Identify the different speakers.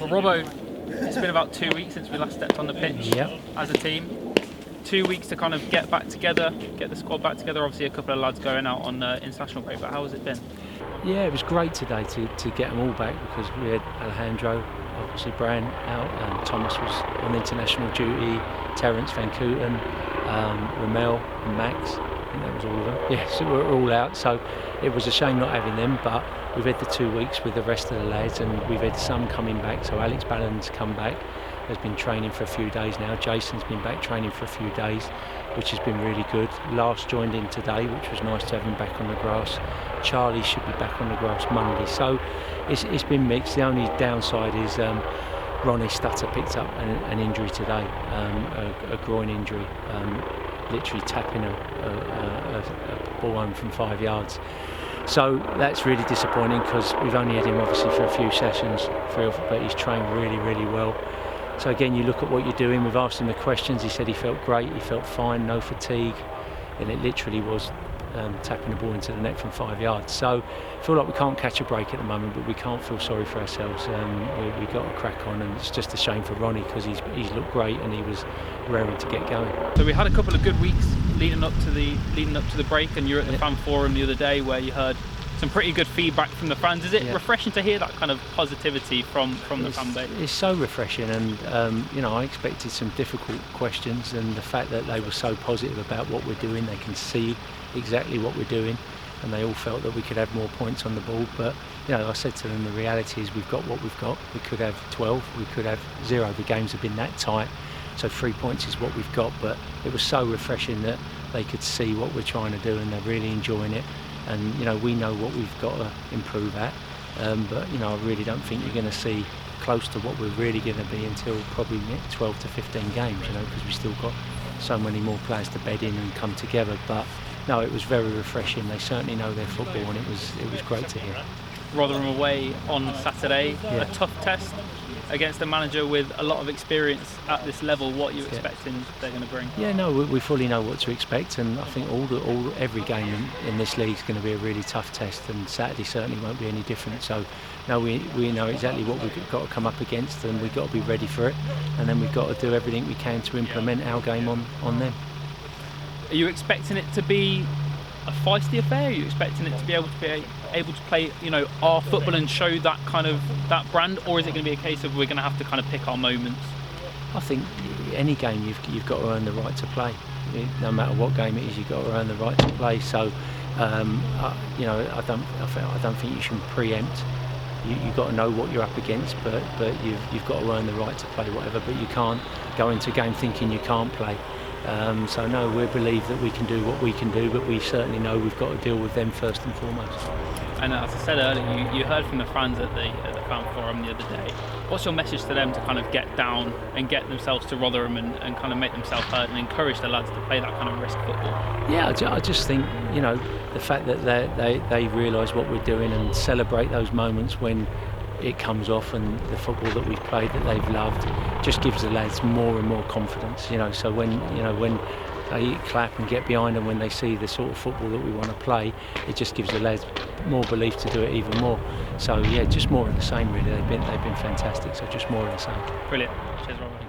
Speaker 1: Well, Robbo, it's been about 2 weeks since we last stepped on the pitch as a team. 2 weeks to kind of get back together, get the squad back together. Obviously a couple of lads going out on international break, but how has it been?
Speaker 2: Yeah, it was great today to get them all back, because we had Alejandro, obviously Bran out, and Thomas was on international duty, Terence Van Kooten, Ramel and Max, I think that was all of them. Yeah, so we're all out, so it was a shame not having them, but we've had the 2 weeks with the rest of the lads, and we've had some coming back. So Alex Ballon's come back, has been training for a few days now. Jason's been back training for a few days, which has been really good. Lars joined in today, which was nice to have him back on the grass. Charlie should be back on the grass Monday. So it's been mixed. The only downside is Ronnie Stutter picked up an injury today, a groin injury, literally tapping a ball home from 5 yards. So that's really disappointing, because we've only had him obviously for a few sessions, but he's trained really, really well. So again, you look at what you're doing. We've asked him the questions. He said he felt great, he felt fine, no fatigue, and it literally was tapping the ball into the net from 5 yards. So I feel like we can't catch a break at the moment, but we can't feel sorry for ourselves. We got to crack on, and it's just a shame for Ronnie, because he's looked great and he was raring to get going.
Speaker 1: So we had a couple of good weeks leading up to the break, and you were at the fan forum the other day where you heard some pretty good feedback from the fans. Is it refreshing to hear that kind of positivity from the fan base? It's
Speaker 2: so refreshing, and I expected some difficult questions, and the fact that they were so positive about what we're doing, they can see exactly what we're doing, and they all felt that we could have more points on the board. But I said to them, the reality is we've got what we've got. We could have 12, we could have 0. The games have been that tight, so 3 points is what we've got. But it was so refreshing that they could see what we're trying to do, and they're really enjoying it. And we know what we've got to improve at, but I really don't think you're going to see close to what we're really going to be until probably 12 to 15 games, because we've still got so many more players to bed in and come together. But no, it was very refreshing. They certainly know their football, and it was great to hear.
Speaker 1: Rotherham away on Saturday, a tough test against a manager with a lot of experience at this level. What are you expecting they're going to bring?
Speaker 2: Yeah, no, we fully know what to expect, and I think every game in this league is going to be a really tough test, and Saturday certainly won't be any different. So no, we know exactly what we've got to come up against, and we've got to be ready for it, and then we've got to do everything we can to implement our game on them.
Speaker 1: Are you expecting it to be a feisty affair? Are you expecting it to be able to play, our football and show that brand, or is it going to be a case of we're going to have to kind of pick our moments?
Speaker 2: I think any game you've got to earn the right to play. No matter what game it is, you've got to earn the right to play. So, I don't think you should preempt. You've got to know what you're up against, but you've got to earn the right to play whatever. But you can't go into a game thinking you can't play. So no, we believe that we can do what we can do, but we certainly know we've got to deal with them first and foremost.
Speaker 1: And as I said earlier, you heard from the fans at the fan forum the other day. What's your message to them to kind of get down and get themselves to Rotherham and kind of make themselves heard and encourage the lads to play that kind of risk football?
Speaker 2: Yeah, I just think, the fact that they realise what we're doing and celebrate those moments when it comes off, and the football that we've played that they've loved just gives the lads more and more confidence. So when they clap and get behind them, when they see the sort of football that we want to play, it just gives the lads more belief to do it even more. So yeah, just more of the same really. They've been fantastic. So just more of the same.
Speaker 1: Brilliant. Cheers, Robert.